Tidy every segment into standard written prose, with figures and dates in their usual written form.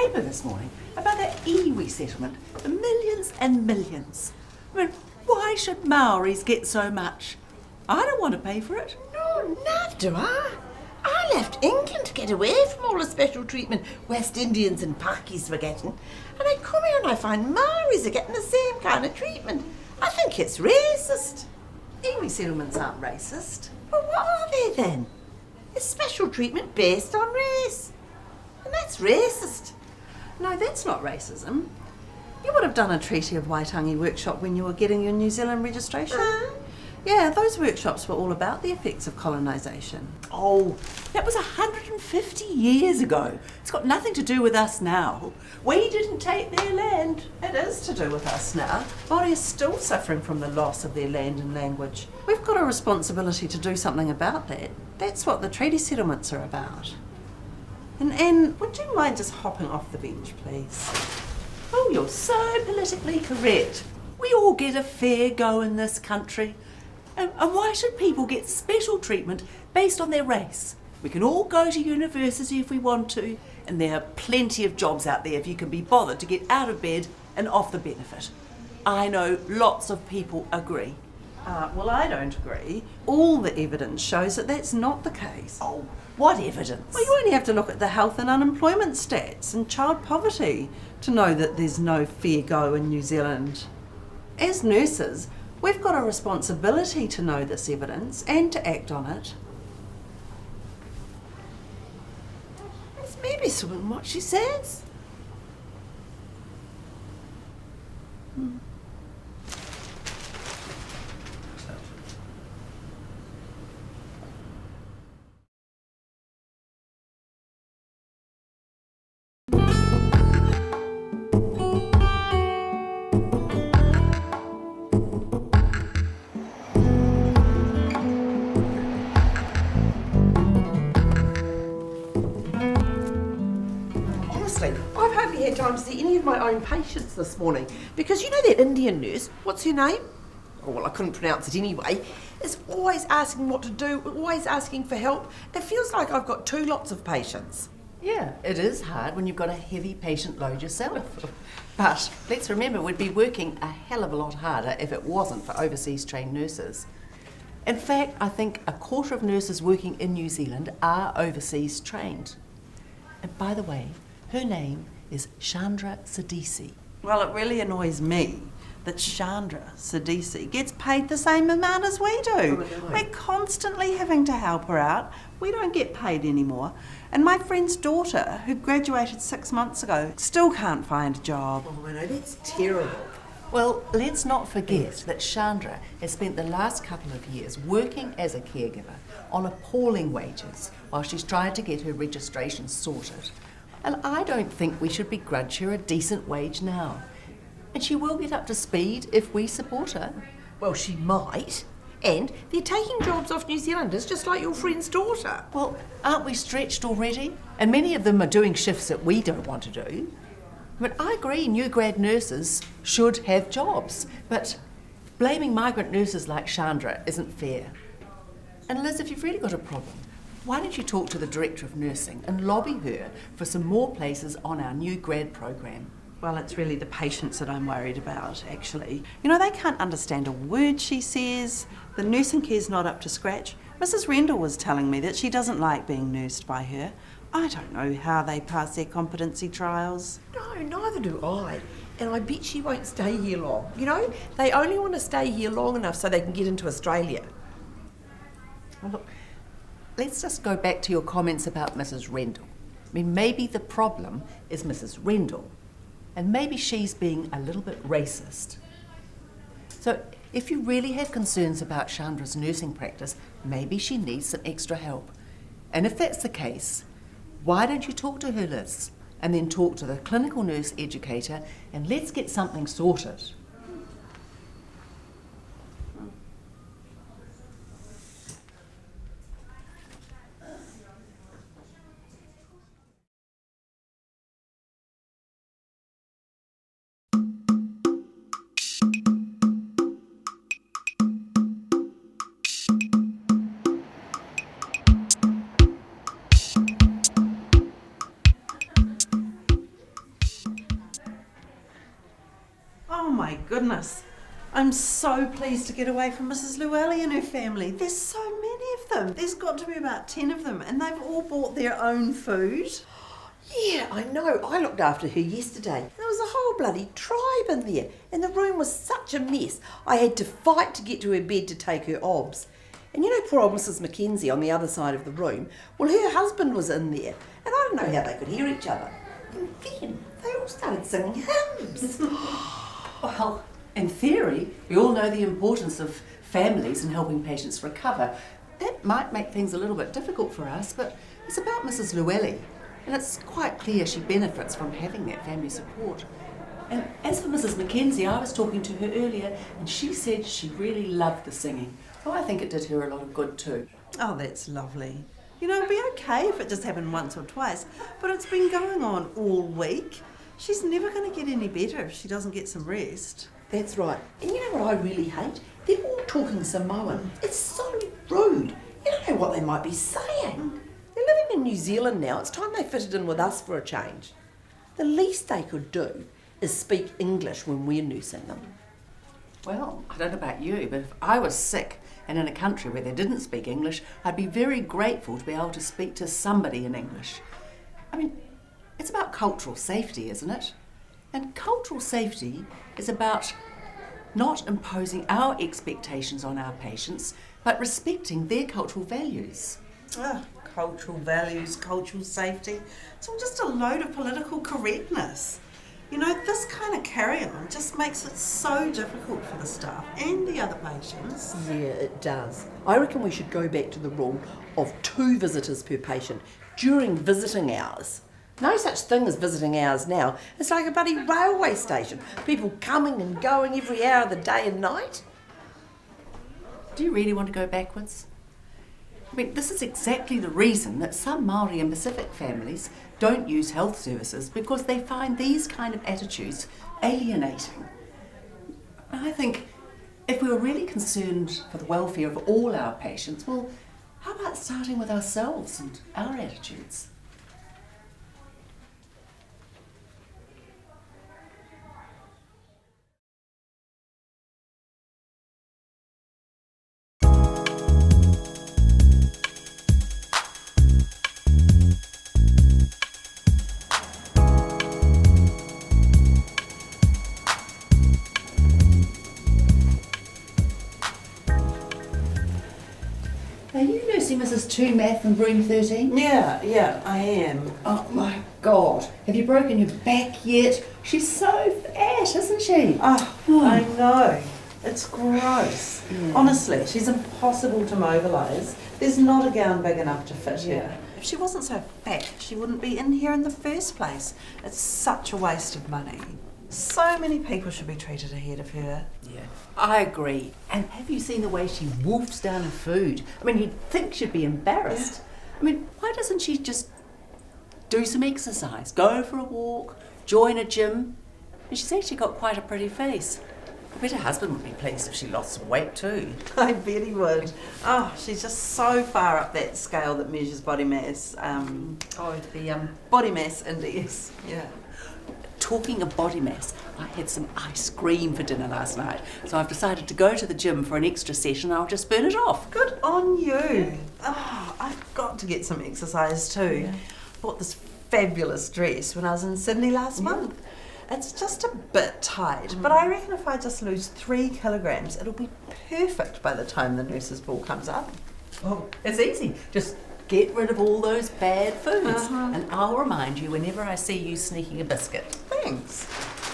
paper this morning about that iwi settlement, the millions and millions. I mean, why should Maoris get so much? I don't want to pay for it. No, neither do I. I left England to get away from all the special treatment West Indians and Pakis were getting. And I come here and I find Maoris are getting the same kind of treatment. I think it's racist. Iwi settlements aren't racist. But what are they then? It's special treatment based on race. And that's racist. No, that's not racism. You would have done a Treaty of Waitangi workshop when you were getting your New Zealand registration. Yeah, those workshops were all about the effects of colonisation. Oh, that was 150 years ago. It's got nothing to do with us now. We didn't take their land. It is to do with us now. Māori are still suffering from the loss of their land and language. We've got a responsibility to do something about that. That's what the treaty settlements are about. And would you mind just hopping off the bench, please? Oh, you're so politically correct. We all get a fair go in this country. And why should people get special treatment based on their race? We can all go to university if we want to, and there are plenty of jobs out there if you can be bothered to get out of bed and off the benefit. I know lots of people agree. Well, I don't agree. All the evidence shows that that's not the case. Oh, what evidence? Well, you only have to look at the health and unemployment stats and child poverty to know that there's no fair go in New Zealand. As nurses, we've got a responsibility to know this evidence and to act on it. There's maybe something in what she says. I've hardly had time to see any of my own patients this morning because you know that Indian nurse, what's her name? Oh, well, I couldn't pronounce it anyway, is always asking what to do, always asking for help. It feels like I've got two lots of patients. Yeah, it is hard when you've got a heavy patient load yourself. But let's remember, we'd be working a hell of a lot harder if it wasn't for overseas trained nurses. In fact, I think a quarter of nurses working in New Zealand are overseas trained. And by the way, her name is Chandra Sidisi. Well, it really annoys me that Chandra Sidisi gets paid the same amount as we do. We're constantly having to help her out. We don't get paid anymore. And my friend's daughter, who graduated 6 months ago, still can't find a job. Oh, I know, that's terrible. Well, let's not forget that Chandra has spent the last couple of years working as a caregiver on appalling wages while she's tried to get her registration sorted. And I don't think we should begrudge her a decent wage now. And she will get up to speed if we support her. Well, she might. And they're taking jobs off New Zealanders just like your friend's daughter. Well, aren't we stretched already? And many of them are doing shifts that we don't want to do. I mean, I agree new grad nurses should have jobs, but blaming migrant nurses like Chandra isn't fair. And Liz, if you've really got a problem, why don't you talk to the Director of Nursing and lobby her for some more places on our new grad program? Well, it's really the patients that I'm worried about, actually. You know, they can't understand a word she says. The nursing care's not up to scratch. Mrs. Rendell was telling me that she doesn't like being nursed by her. I don't know how they pass their competency trials. No, neither do I. And I bet she won't stay here long. You know, they only want to stay here long enough so they can get into Australia. Well, look, let's just go back to your comments about Mrs. Rendell. I mean, maybe the problem is Mrs. Rendell, and maybe she's being a little bit racist. So if you really have concerns about Chandra's nursing practice, maybe she needs some extra help. And if that's the case, why don't you talk to her, Liz, and then talk to the clinical nurse educator, and let's get something sorted. goodness. I'm so pleased to get away from Mrs. Llewellyn and her family. There's so many of them. There's got to be about 10 of them, and they've all bought their own food. Yeah, I know. I looked after her yesterday. There was a whole bloody tribe in there, and the room was such a mess. I had to fight to get to her bed to take her obs. And you know poor old Mrs. Mackenzie on the other side of the room? Well, her husband was in there, and I don't know how they could hear each other. And then they all started singing hymns. Well, in theory, we all know the importance of families in helping patients recover. That might make things a little bit difficult for us, but it's about Mrs. Llewellyn, and it's quite clear she benefits from having that family support. And as for Mrs. Mackenzie, I was talking to her earlier, and she said she really loved the singing. So I think it did her a lot of good too. Oh, that's lovely. You know, it'd be okay if it just happened once or twice, but it's been going on all week. She's never going to get any better if she doesn't get some rest. That's right. And you know what I really hate? They're all talking Samoan. It's so rude. You don't know what they might be saying. They're living in New Zealand now. It's time they fitted in with us for a change. The least they could do is speak English when we're nursing them. Well, I don't know about you, but if I was sick and in a country where they didn't speak English, I'd be very grateful to be able to speak to somebody in English. I mean, it's about cultural safety, isn't it? And cultural safety is about not imposing our expectations on our patients, but respecting their cultural values. Cultural values, cultural safety. It's all just a load of political correctness. You know, this kind of carry-on just makes it so difficult for the staff and the other patients. Yeah, it does. I reckon we should go back to the rule of 2 visitors per patient during visiting hours. No such thing as visiting hours now. It's like a bloody railway station. People coming and going every hour of the day and night. Do you really want to go backwards? I mean, this is exactly the reason that some Māori and Pacific families don't use health services, because they find these kind of attitudes alienating. I think if we were really concerned for the welfare of all our patients, well, how about starting with ourselves and our attitudes? Are you nursing Mrs. 2 Math in room 13? Yeah, I am. Oh my God, have you broken your back yet? She's so fat, isn't she? I know. It's gross. Yeah. Honestly, she's impossible to mobilise. There's not a gown big enough to fit her. If she wasn't so fat, she wouldn't be in here in the first place. It's such a waste of money. So many people should be treated ahead of her. Yeah, I agree. And have you seen the way she wolfs down her food? I mean, you'd think she'd be embarrassed. Yeah. I mean, why doesn't she just do some exercise, go for a walk, join a gym? And she's actually got quite a pretty face. I bet her husband would be pleased if she lost some weight too. I bet he would. Oh, she's just so far up that scale that measures body mass. The body mass index. Yeah. Talking of body mass, I had some ice cream for dinner last night, so I've decided to go to the gym for an extra session. I'll just burn it off. Good on you. Yeah. Oh, I've got to get some exercise too. Yeah. Bought this fabulous dress when I was in Sydney last month. It's just a bit tight, but I reckon if I just lose 3 kilograms, it'll be perfect by the time the nurses' ball comes up. Oh, it's easy. Just get rid of all those bad foods, and I'll remind you whenever I see you sneaking a biscuit. Thanks.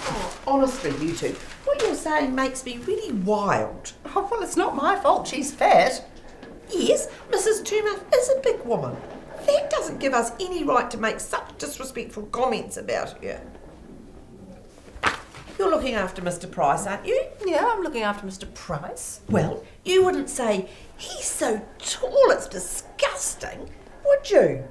Oh, honestly, you two, what you're saying makes me really wild. Oh, well, it's not my fault she's fat. Yes, Mrs. Toomuff is a big woman. That doesn't give us any right to make such disrespectful comments about her. You're looking after Mr. Price, aren't you? Yeah, I'm looking after Mr. Price. Well, you wouldn't say, he's so tall it's disgusting, would you?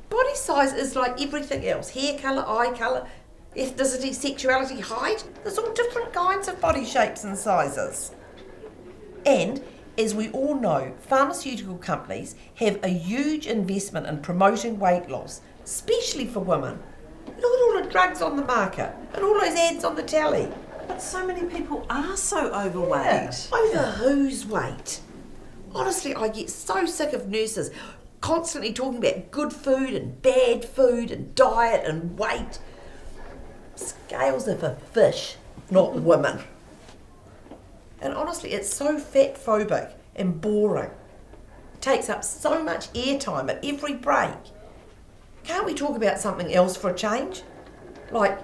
Body size is like everything else. Hair colour, eye colour, ethnicity, sexuality, height. There's all different kinds of body shapes and sizes. And, as we all know, pharmaceutical companies have a huge investment in promoting weight loss, especially for women. Look at all the drugs on the market and all those ads on the telly. But so many people are so overweight. Over whose weight? Honestly, I get so sick of nurses constantly talking about good food and bad food and diet and weight. Scales are for fish, not women. And honestly, it's so fat-phobic and boring. It takes up so much airtime at every break. Can't we talk about something else for a change? Like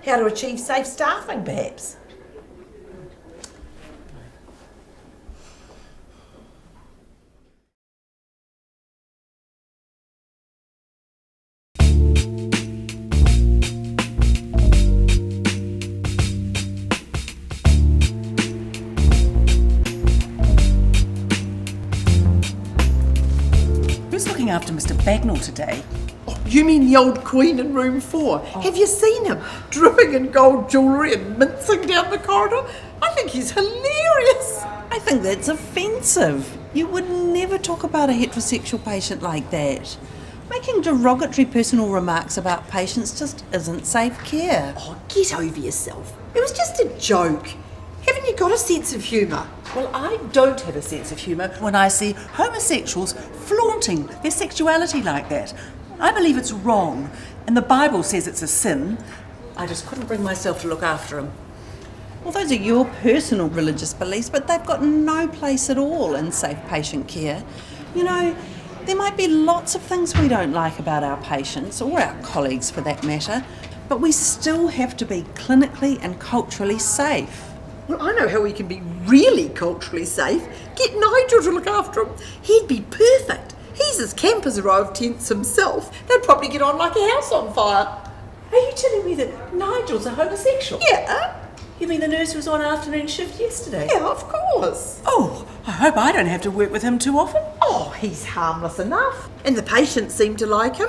how to achieve safe staffing, perhaps? Who's looking after Mr. Bagnall today? Oh, you mean the old queen in room 4? Oh. Have you seen him? Dripping in gold jewellery and mincing down the corridor? I think he's hilarious. I think that's offensive. You would never talk about a heterosexual patient like that. Making derogatory personal remarks about patients just isn't safe care. Oh, get over yourself. It was just a joke. Haven't you got a sense of humour? Well, I don't have a sense of humour when I see homosexuals flaunting their sexuality like that. I believe it's wrong, and the Bible says it's a sin. I just couldn't bring myself to look after him. Well, those are your personal religious beliefs, but they've got no place at all in safe patient care. You know, there might be lots of things we don't like about our patients, or our colleagues for that matter, but we still have to be clinically and culturally safe. Well, I know how we can be really culturally safe. Get Nigel to look after him. He'd be perfect. He's as camp as a row of tents himself. They'd probably get on like a house on fire. Are you telling me that Nigel's a homosexual? Yeah. You mean the nurse who was on afternoon shift yesterday? Yeah, of course. Oh, I hope I don't have to work with him too often. Oh, he's harmless enough. And the patients seem to like him.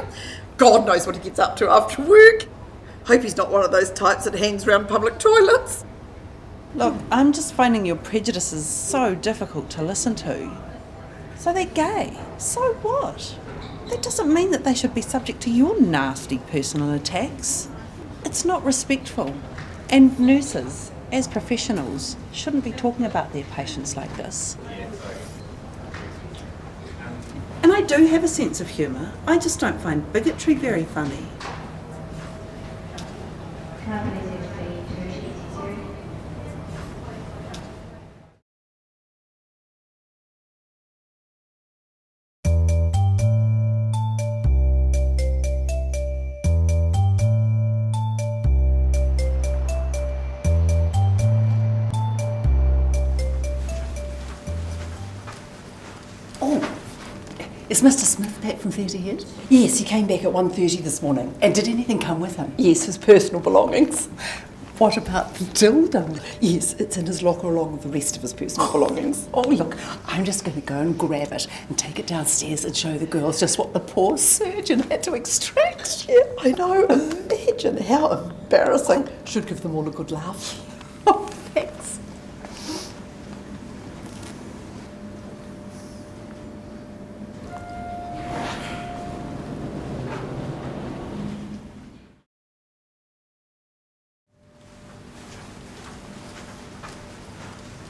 God knows what he gets up to after work. Hope he's not one of those types that hangs around public toilets. Look, I'm just finding your prejudices so difficult to listen to. So they're gay. So what? That doesn't mean that they should be subject to your nasty personal attacks. It's not respectful. And nurses, as professionals, shouldn't be talking about their patients like this. And I do have a sense of humour. I just don't find bigotry very funny. Is Mr. Smith back from theatre yet? Yes, he came back at 1:30 this morning. And did anything come with him? Yes, his personal belongings. What about the dildo? Yes, it's in his locker along with the rest of his personal belongings. Oh, look, I'm just going to go and grab it and take it downstairs and show the girls just what the poor surgeon had to extract. Yeah, I know. Imagine how embarrassing. Should give them all a good laugh. Oh, thanks.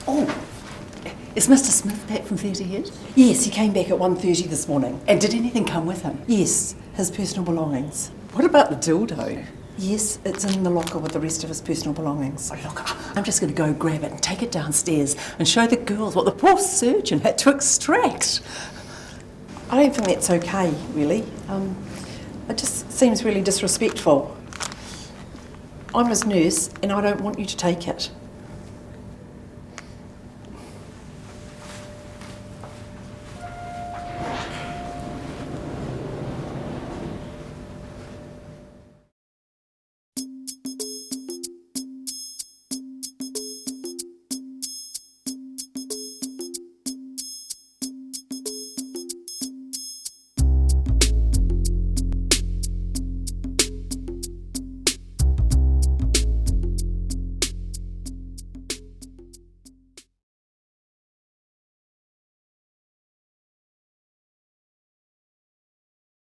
Oh, is Mr. Smith back from theatre yet? Yes, he came back at 1:30 this morning. And did anything come with him? Yes, his personal belongings. What about the dildo? Yes, it's in the locker with the rest of his personal belongings. Oh, look, I'm just going to go grab it and take it downstairs and show the girls what the poor surgeon had to extract. I don't think that's okay, really. It just seems really disrespectful. I'm his nurse and I don't want you to take it.